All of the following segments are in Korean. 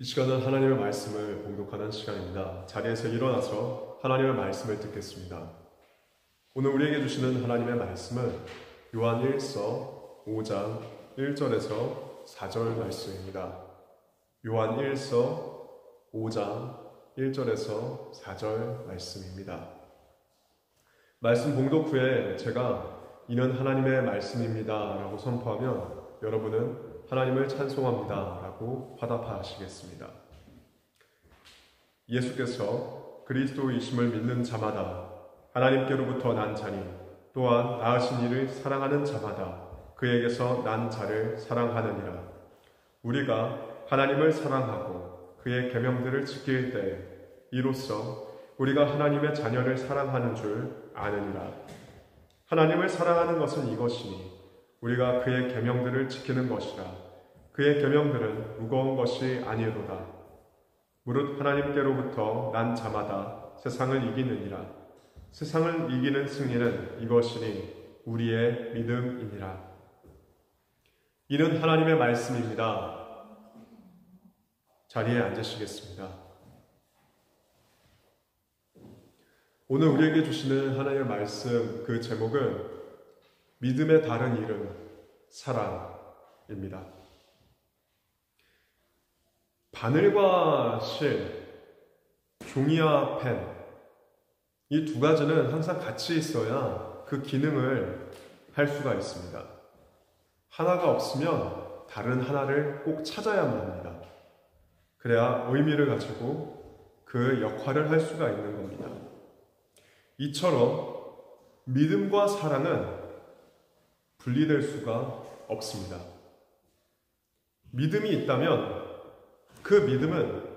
이 시간은 하나님의 말씀을 봉독하는 시간입니다. 자리에서 일어나서 하나님의 말씀을 듣겠습니다. 오늘 우리에게 주시는 하나님의 말씀은 요한 1서 5장 1절에서 4절 말씀입니다. 요한 1서 5장 1절에서 4절 말씀입니다. 말씀 봉독 후에 제가 이는 하나님의 말씀입니다 라고 선포하면 여러분은 하나님을 찬송합니다 라고 화답하시겠습니다. 예수께서 그리스도이심을 믿는 자마다 하나님께로부터 난 자니 또한 낳으신 이를 사랑하는 자마다 그에게서 난 자를 사랑하느니라. 우리가 하나님을 사랑하고 그의 계명들을 지킬 때에 이로써 우리가 하나님의 자녀를 사랑하는 줄 아느니라. 하나님을 사랑하는 것은 이것이니 우리가 그의 계명들을 지키는 것이라. 그의 계명들은 무거운 것이 아니로다. 무릇 하나님께로부터 난 자마다 세상을 이기느니라. 세상을 이기는 승리는 이것이니 우리의 믿음이니라. 이는 하나님의 말씀입니다. 자리에 앉으시겠습니다. 오늘 우리에게 주시는 하나님의 말씀, 그 제목은 믿음의 다른 이름, 사랑입니다. 바늘과 실, 종이와 펜, 이 두 가지는 항상 같이 있어야 그 기능을 할 수가 있습니다. 하나가 없으면 다른 하나를 꼭 찾아야만 합니다. 그래야 의미를 가지고 그 역할을 할 수가 있는 겁니다. 이처럼 믿음과 사랑은 분리될 수가 없습니다. 믿음이 있다면 그 믿음은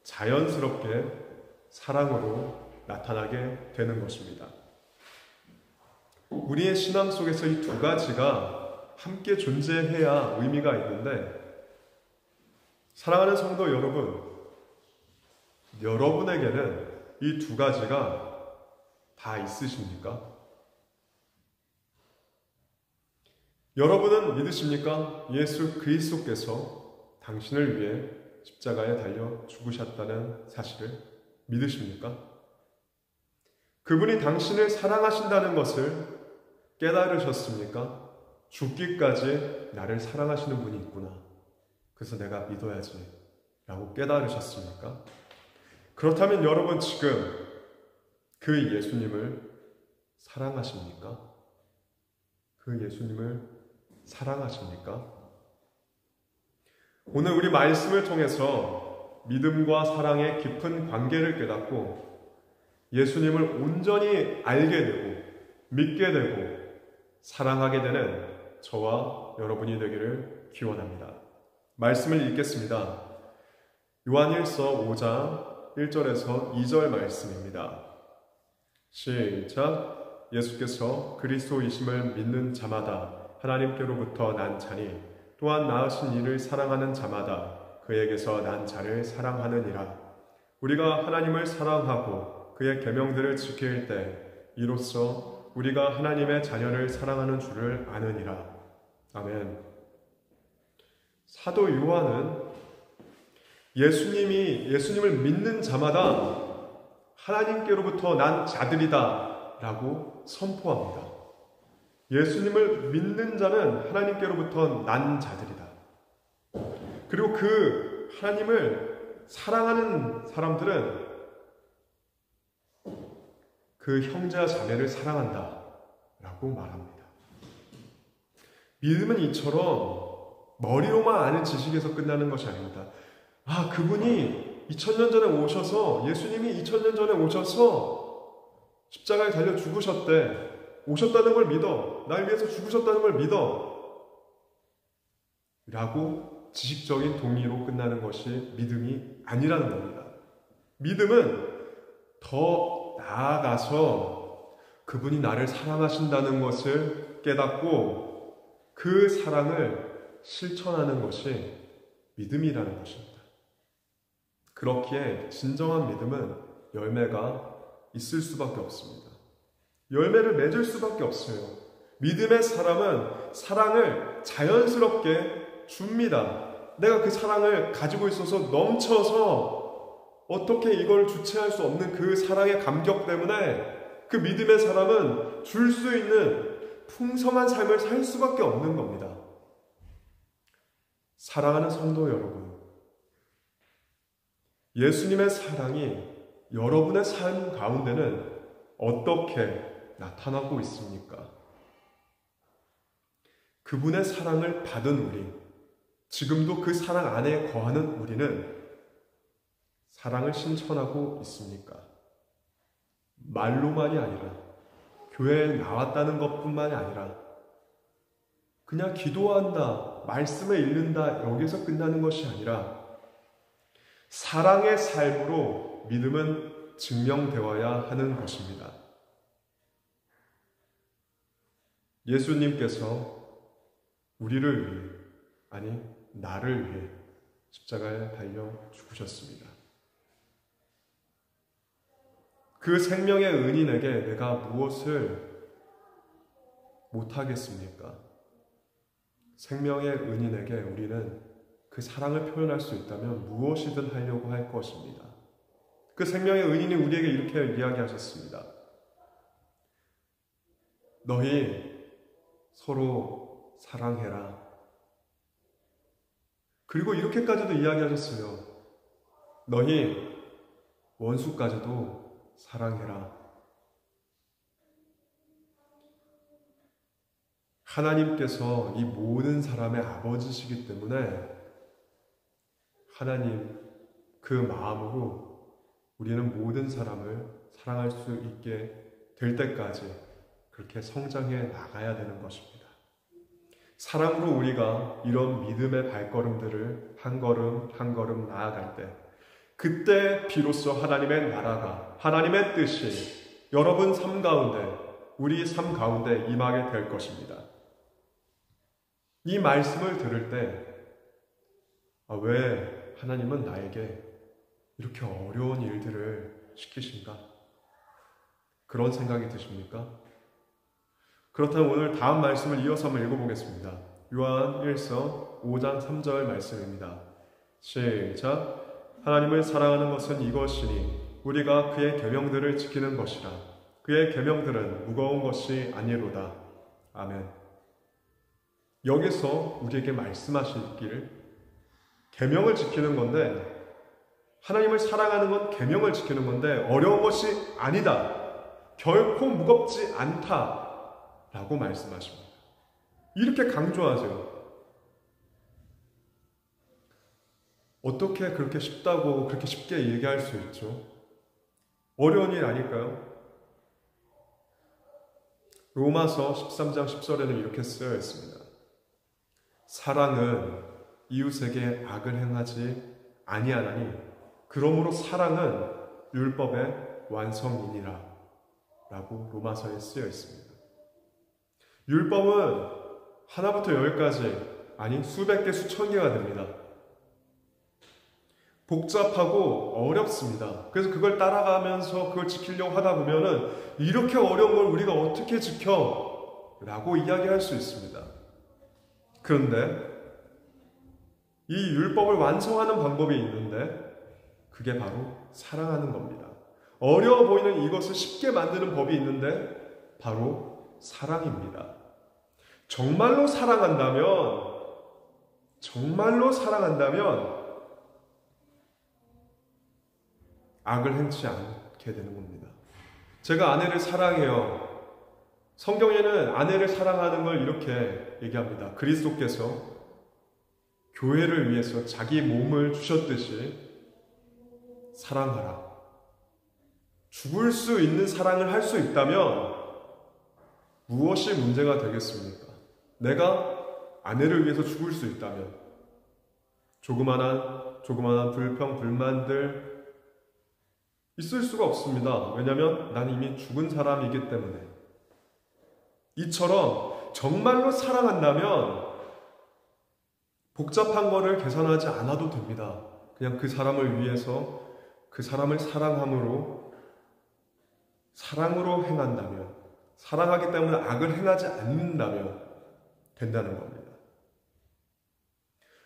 자연스럽게 사랑으로 나타나게 되는 것입니다. 우리의 신앙 속에서 이 두 가지가 함께 존재해야 의미가 있는데, 사랑하는 성도 여러분, 여러분에게는 이 두 가지가 다 있으십니까? 여러분은 믿으십니까? 예수 그리스도께서 당신을 위해 십자가에 달려 죽으셨다는 사실을 믿으십니까? 그분이 당신을 사랑하신다는 것을 깨달으셨습니까? 죽기까지 나를 사랑하시는 분이 있구나. 그래서 내가 믿어야지 라고 깨달으셨습니까? 그렇다면 여러분 지금 그 예수님을 사랑하십니까? 그 예수님을 사랑하십니까? 오늘 우리 말씀을 통해서 믿음과 사랑의 깊은 관계를 깨닫고 예수님을 온전히 알게 되고 믿게 되고 사랑하게 되는 저와 여러분이 되기를 기원합니다. 말씀을 읽겠습니다. 요한일서 5장 1절에서 2절 말씀입니다. 시작. 예수께서 그리스도이심을 믿는 자마다 하나님께로부터 난 자니 또한 낳으신 이를 사랑하는 자마다 그에게서 난 자를 사랑하느니라. 우리가 하나님을 사랑하고 그의 계명들을 지킬 때 이로써 우리가 하나님의 자녀를 사랑하는 줄을 아느니라. 아멘. 사도 요한은 예수님을 믿는 자마다 하나님께로부터 난 자들이다 라고 선포합니다. 예수님을 믿는 자는 하나님께로부터 난 자들이다. 그리고 그 하나님을 사랑하는 사람들은 그 형제와 자매를 사랑한다 라고 말합니다. 믿음은 이처럼 머리로만 아는 지식에서 끝나는 것이 아닙니다. 아, 그분이 2000년 전에 오셔서, 예수님이 2000년 전에 오셔서 십자가에 달려 죽으셨대. 오셨다는 걸 믿어. 날 위해서 죽으셨다는 걸 믿어. 라고 지식적인 동의로 끝나는 것이 믿음이 아니라는 겁니다. 믿음은 더 나아가서 그분이 나를 사랑하신다는 것을 깨닫고 그 사랑을 실천하는 것이 믿음이라는 것입니다. 그렇기에 진정한 믿음은 열매가 있을 수밖에 없습니다. 열매를 맺을 수밖에 없어요. 믿음의 사람은 사랑을 자연스럽게 줍니다. 내가 그 사랑을 가지고 있어서 넘쳐서 어떻게 이걸 주체할 수 없는 그 사랑의 감격 때문에 그 믿음의 사람은 줄 수 있는 풍성한 삶을 살 수밖에 없는 겁니다. 사랑하는 성도 여러분, 예수님의 사랑이 여러분의 삶 가운데는 어떻게 나타나고 있습니까? 그분의 사랑을 받은 우리, 지금도 그 사랑 안에 거하는 우리는 사랑을 실천하고 있습니까? 말로만이 아니라 교회에 나왔다는 것뿐만이 아니라 그냥 기도한다, 말씀을 읽는다 여기서 끝나는 것이 아니라 사랑의 삶으로 믿음은 증명되어야 하는 것입니다. 예수님께서 우리를 위해, 아니 나를 위해 십자가에 달려 죽으셨습니다. 그 생명의 은인에게 내가 무엇을 못하겠습니까? 생명의 은인에게 우리는 그 사랑을 표현할 수 있다면 무엇이든 하려고 할 것입니다. 그 생명의 은인이 우리에게 이렇게 이야기하셨습니다. 너희 서로 사랑해라. 그리고 이렇게까지도 이야기하셨어요. 너희 원수까지도 사랑해라. 하나님께서 이 모든 사람의 아버지시기 때문에 하나님 그 마음으로 우리는 모든 사람을 사랑할 수 있게 될 때까지 그렇게 성장해 나가야 되는 것입니다. 사랑으로 우리가 이런 믿음의 발걸음들을 한 걸음 한 걸음 나아갈 때 그때 비로소 하나님의 나라가, 하나님의 뜻이 여러분 삶 가운데, 우리 삶 가운데 임하게 될 것입니다. 이 말씀을 들을 때 왜 하나님은 나에게 이렇게 어려운 일들을 시키신가? 그런 생각이 드십니까? 그렇다면 오늘 다음 말씀을 이어서 한번 읽어보겠습니다. 요한 1서 5장 3절 말씀입니다. 시작! 하나님을 사랑하는 것은 이것이니 우리가 그의 계명들을 지키는 것이라. 그의 계명들은 무거운 것이 아니로다. 아멘. 여기서 우리에게 말씀하시기를 계명을 지키는 건데, 하나님을 사랑하는 건 계명을 지키는 건데 어려운 것이 아니다. 결코 무겁지 않다. 라고 말씀하십니다. 이렇게 강조하세요. 어떻게 그렇게 쉽다고 그렇게 쉽게 얘기할 수 있죠? 어려운 일 아닐까요? 로마서 13장 10절에는 이렇게 쓰여 있습니다. 사랑은 이웃에게 악을 행하지 아니하나니 그러므로 사랑은 율법의 완성이니라 라고 로마서에 쓰여 있습니다. 율법은 하나부터 열까지, 아니 수백 개 수천 개가 됩니다. 복잡하고 어렵습니다. 그래서 그걸 따라가면서 그걸 지키려고 하다 보면은 이렇게 어려운 걸 우리가 어떻게 지켜? 라고 이야기할 수 있습니다. 그런데 이 율법을 완성하는 방법이 있는데 그게 바로 사랑하는 겁니다. 어려워 보이는 이것을 쉽게 만드는 법이 있는데 바로 사랑입니다. 정말로 사랑한다면 악을 행치 않게 되는 겁니다. 제가 아내를 사랑해요. 성경에는 아내를 사랑하는 걸 이렇게 얘기합니다. 그리스도께서 교회를 위해서 자기 몸을 주셨듯이 사랑하라. 죽을 수 있는 사랑을 할 수 있다면 무엇이 문제가 되겠습니까? 내가 아내를 위해서 죽을 수 있다면 조그마한 불평, 불만들 있을 수가 없습니다. 왜냐하면 난 이미 죽은 사람이기 때문에. 이처럼 정말로 사랑한다면 복잡한 거를 계산하지 않아도 됩니다. 그냥 그 사람을 위해서 그 사람을 사랑으로 행한다면, 사랑하기 때문에 악을 행하지 않는다면 된다는 겁니다.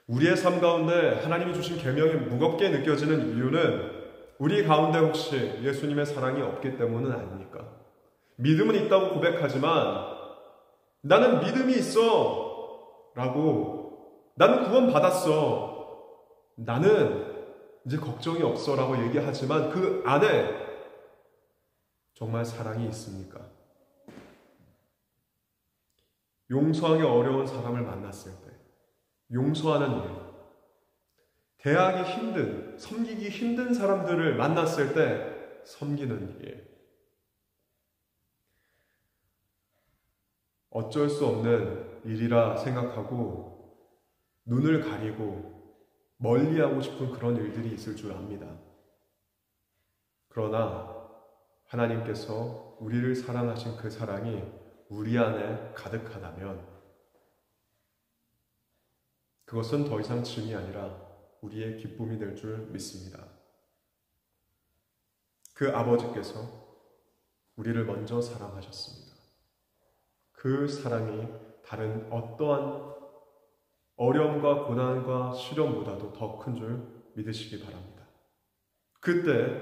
우리의 삶 가운데 하나님이 주신 계명이 무겁게 느껴지는 이유는 우리 가운데 혹시 예수님의 사랑이 없기 때문은 아닙니까? 믿음은 있다고 고백하지만 나는 믿음이 있어 라고, 나는 구원 받았어, 나는 이제 걱정이 없어 라고 얘기하지만 그 안에 정말 사랑이 있습니까? 용서하기 어려운 사람을 만났을 때 용서하는 일, 대하기 힘든, 섬기기 힘든 사람들을 만났을 때 섬기는 일, 어쩔 수 없는 일이라 생각하고 눈을 가리고 멀리하고 싶은 그런 일들이 있을 줄 압니다. 그러나 하나님께서 우리를 사랑하신 그 사랑이 우리 안에 가득하다면 그것은 더 이상 짐이 아니라 우리의 기쁨이 될 줄 믿습니다. 그 아버지께서 우리를 먼저 사랑하셨습니다. 그 사랑이 다른 어떠한 어려움과 고난과 시련보다도 더 큰 줄 믿으시기 바랍니다. 그때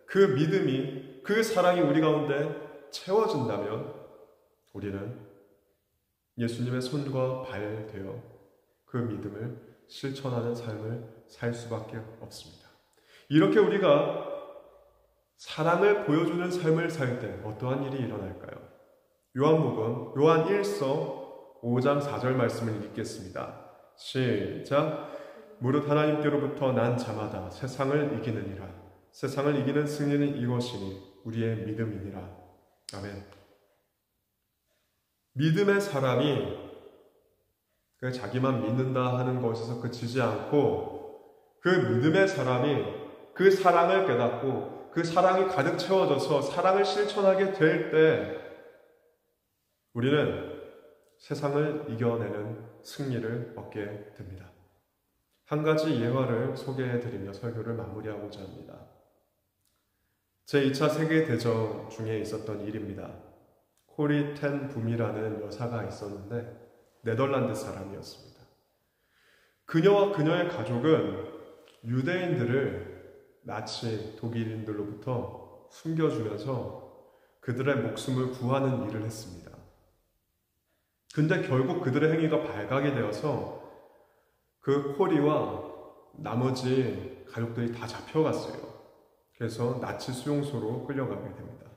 그 믿음이, 그 사랑이 우리 가운데 채워진다면 우리는 예수님의 손과 발 되어 그 믿음을 실천하는 삶을 살 수밖에 없습니다. 이렇게 우리가 사랑을 보여주는 삶을 살 때 어떠한 일이 일어날까요? 요한복음 요한 1서 5장 4절 말씀을 읽겠습니다. 시작. 무릇 하나님께로부터 난 자마다 세상을 이기느니라. 세상을 이기는 승리는 이것이니 우리의 믿음이니라. 아멘. 믿음의 사람이 자기만 믿는다 하는 것에서 그치지 않고 그 믿음의 사람이 그 사랑을 깨닫고 그 사랑이 가득 채워져서 사랑을 실천하게 될 때 우리는 세상을 이겨내는 승리를 얻게 됩니다. 한 가지 예화를 소개해드리며 설교를 마무리하고자 합니다. 제2차 세계대전 중에 있었던 일입니다. 코리 텐 붐이라는 여사가 있었는데 네덜란드 사람이었습니다. 그녀와 그녀의 가족은 유대인들을 나치 독일인들로부터 숨겨주면서 그들의 목숨을 구하는 일을 했습니다. 근데 결국 그들의 행위가 발각이 되어서 그 코리와 나머지 가족들이 다 잡혀갔어요. 그래서 나치 수용소로 끌려가게 됩니다.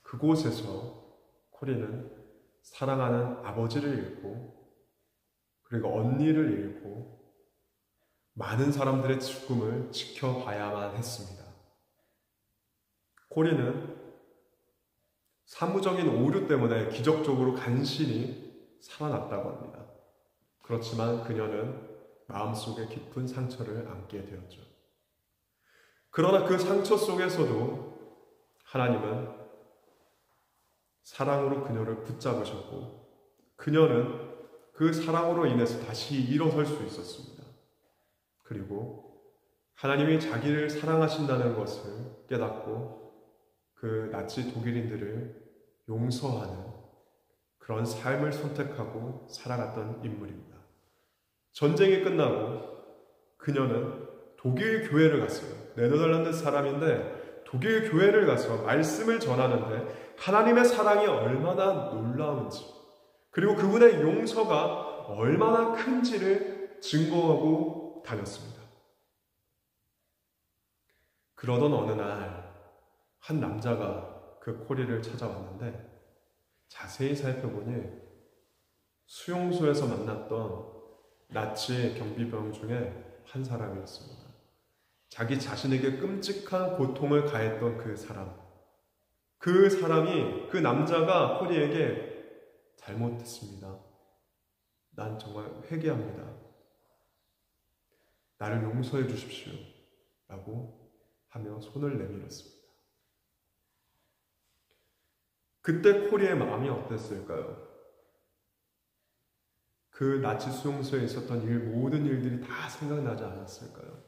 그곳에서 코리는 사랑하는 아버지를 잃고 그리고 언니를 잃고 많은 사람들의 죽음을 지켜봐야만 했습니다. 코리는 사무적인 오류 때문에 기적적으로 간신히 살아났다고 합니다. 그렇지만 그녀는 마음속에 깊은 상처를 안게 되었죠. 그러나 그 상처 속에서도 하나님은 사랑으로 그녀를 붙잡으셨고 그녀는 그 사랑으로 인해서 다시 일어설 수 있었습니다. 그리고 하나님이 자기를 사랑하신다는 것을 깨닫고 그 나치 독일인들을 용서하는 그런 삶을 선택하고 살아갔던 인물입니다. 전쟁이 끝나고 그녀는 독일 교회를 갔어요. 네덜란드 사람인데 독일 교회를 가서 말씀을 전하는데 하나님의 사랑이 얼마나 놀라운지 그리고 그분의 용서가 얼마나 큰지를 증거하고 다녔습니다. 그러던 어느 날 한 남자가 그 코리를 찾아왔는데 자세히 살펴보니 수용소에서 만났던 나치 경비병 중에 한 사람이었습니다. 자기 자신에게 끔찍한 고통을 가했던 그 사람. 그 사람이, 그 남자가 코리에게 잘못했습니다. 난 정말 회개합니다. 나를 용서해 주십시오. 라고 하며 손을 내밀었습니다. 그때 코리의 마음이 어땠을까요? 그 나치 수용소에 있었던 모든 일들이 다 생각나지 않았을까요?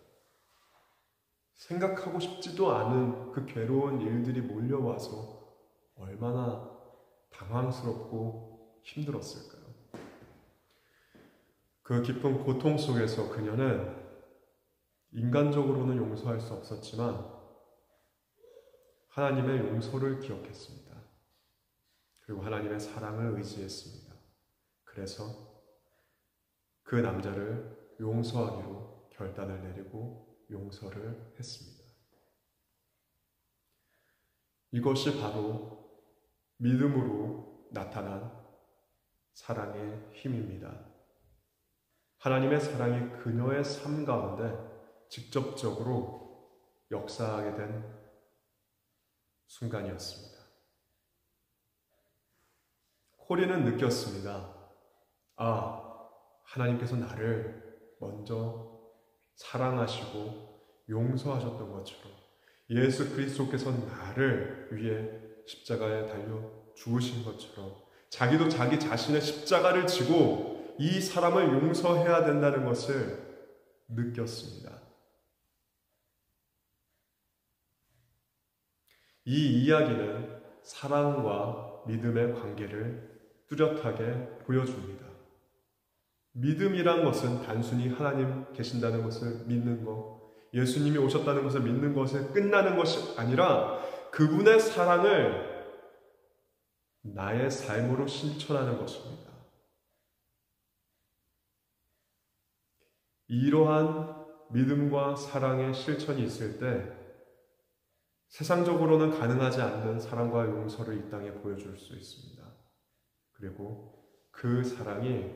생각하고 싶지도 않은 그 괴로운 일들이 몰려와서 얼마나 당황스럽고 힘들었을까요? 그 깊은 고통 속에서 그녀는 인간적으로는 용서할 수 없었지만 하나님의 용서를 기억했습니다. 그리고 하나님의 사랑을 의지했습니다. 그래서 그 남자를 용서하기로 결단을 내리고 용서를 했습니다. 이것이 바로 믿음으로 나타난 사랑의 힘입니다. 하나님의 사랑이 그녀의 삶 가운데 직접적으로 역사하게 된 순간이었습니다. 코리는 느꼈습니다. 하나님께서 나를 먼저 사랑하시고 용서하셨던 것처럼 예수 그리스도께서 나를 위해 십자가에 달려 죽으신 것처럼 자기도 자기 자신의 십자가를 지고 이 사람을 용서해야 된다는 것을 느꼈습니다. 이 이야기는 사랑과 믿음의 관계를 뚜렷하게 보여줍니다. 믿음이란 것은 단순히 하나님 계신다는 것을 믿는 것, 예수님이 오셨다는 것을 믿는 것에 끝나는 것이 아니라 그분의 사랑을 나의 삶으로 실천하는 것입니다. 이러한 믿음과 사랑의 실천이 있을 때 세상적으로는 가능하지 않는 사랑과 용서를 이 땅에 보여줄 수 있습니다. 그리고 그 사랑이,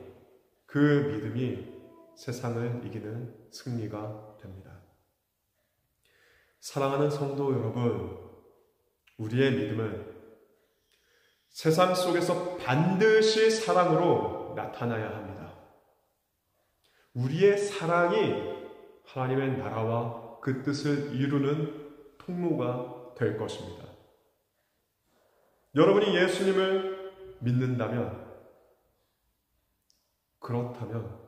그 믿음이 세상을 이기는 승리가 됩니다. 사랑하는 성도 여러분, 우리의 믿음은 세상 속에서 반드시 사랑으로 나타나야 합니다. 우리의 사랑이 하나님의 나라와 그 뜻을 이루는 통로가 될 것입니다. 여러분이 예수님을 믿는다면, 그렇다면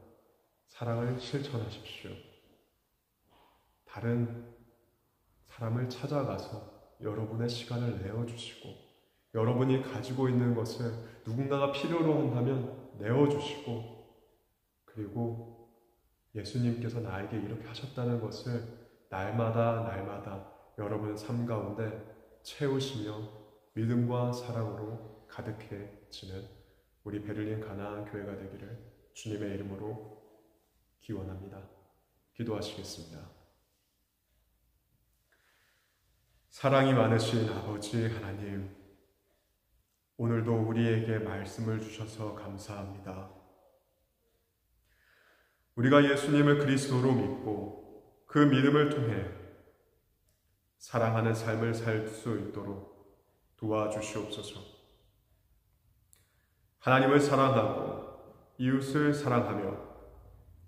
사랑을 실천하십시오. 다른 사람을 찾아가서 여러분의 시간을 내어주시고, 여러분이 가지고 있는 것을 누군가가 필요로 한다면 내어주시고, 그리고 예수님께서 나에게 이렇게 하셨다는 것을 날마다 여러분 삶 가운데 채우시며 믿음과 사랑으로 가득해지는 우리 베를린 가나안 교회가 되기를 주님의 이름으로 기원합니다. 기도하시겠습니다. 사랑이 많으신 아버지 하나님, 오늘도 우리에게 말씀을 주셔서 감사합니다. 우리가 예수님을 그리스도로 믿고 그 믿음을 통해 사랑하는 삶을 살 수 있도록 도와주시옵소서. 하나님을 사랑하고 이웃을 사랑하며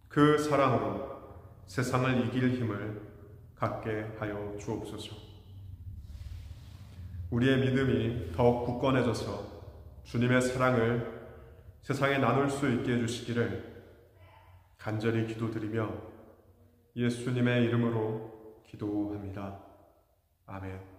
그 사랑으로 세상을 이길 힘을 갖게 하여 주옵소서. 우리의 믿음이 더욱 굳건해져서 주님의 사랑을 세상에 나눌 수 있게 해주시기를 간절히 기도드리며 예수님의 이름으로 기도합니다. 아멘.